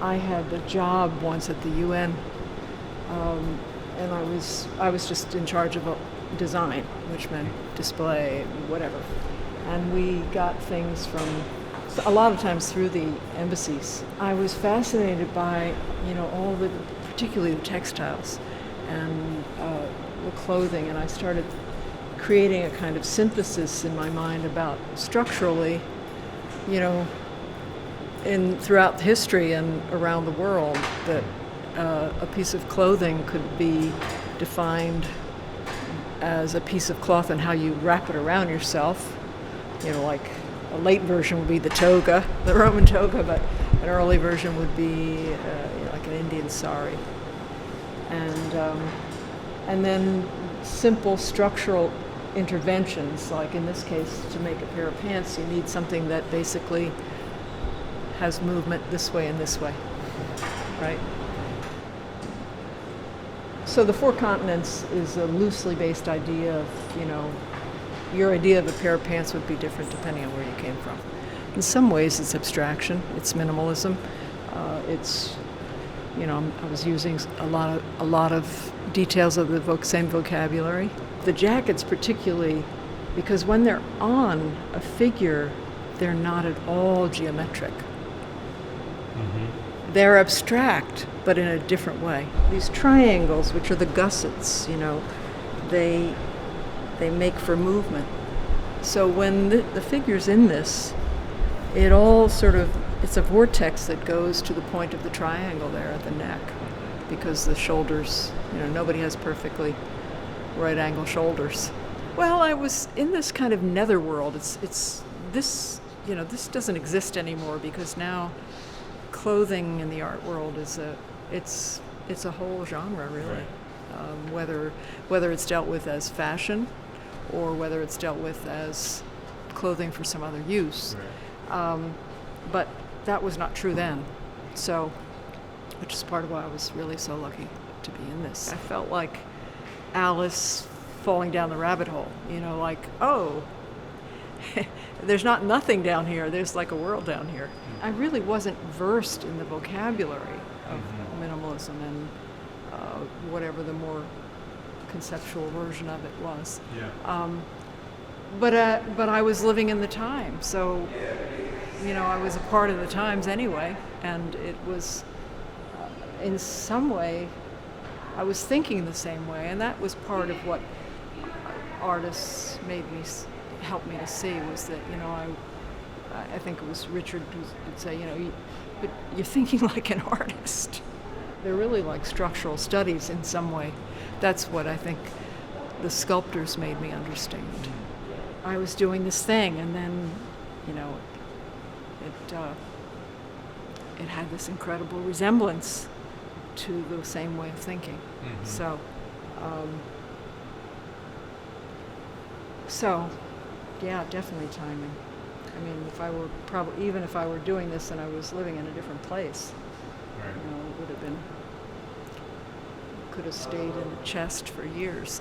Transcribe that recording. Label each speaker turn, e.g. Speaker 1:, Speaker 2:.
Speaker 1: I had a job once at the UN, and I was just in charge of a design, which meant display, whatever. And we got things from a lot of times through the embassies. I was fascinated by, all the, particularly the textiles and the clothing, and I started creating a kind of synthesis in my mind about structurally, throughout history and around the world, that a piece of clothing could be defined as a piece of cloth and how you wrap it around yourself. Like a late version would be the toga, the Roman toga, but an early version would be like an Indian sari. And then simple structural interventions, like in this case, to make a pair of pants, you need something that basically has movement this way and this way, right? So the four continents is a loosely based idea of, your idea of a pair of pants would be different depending on where you came from. In some ways it's abstraction, it's minimalism, it's, I was using a lot of details of the same vocabulary. The jackets particularly, because when they're on a figure, they're not at all geometric. Mm-hmm. They're abstract, but in a different way. These triangles, which are the gussets, they make for movement. So when the figure's in this, it all it's a vortex that goes to the point of the triangle there at the neck, because the shoulders, nobody has perfectly right angle shoulders. Well, I was in this kind of netherworld. It's this, this doesn't exist anymore, because now clothing in the art world is it's a whole genre, really. Right. Whether it's dealt with as fashion or whether it's dealt with as clothing for some other use. Right. But that was not true then. So, which is part of why I was really so lucky to be in this. I felt like Alice falling down the rabbit hole, like, oh, there's not nothing down here, there's like a world down here. I really wasn't versed in the vocabulary of minimalism and whatever the more conceptual version of it was. Yeah. But I was living in the time, so I was a part of the times anyway, and it was in some way I was thinking the same way, and that was part of what artists helped me to see, was that I think it was Richard who would say, but you're thinking like an artist. They're really like structural studies in some way. That's what I think the sculptors made me understand. I was doing this thing, and then, it had this incredible resemblance to the same way of thinking. Mm-hmm. So, yeah, definitely timing. I mean, even if I were doing this and I was living in a different place, right. It would have been, could have stayed in the chest for years.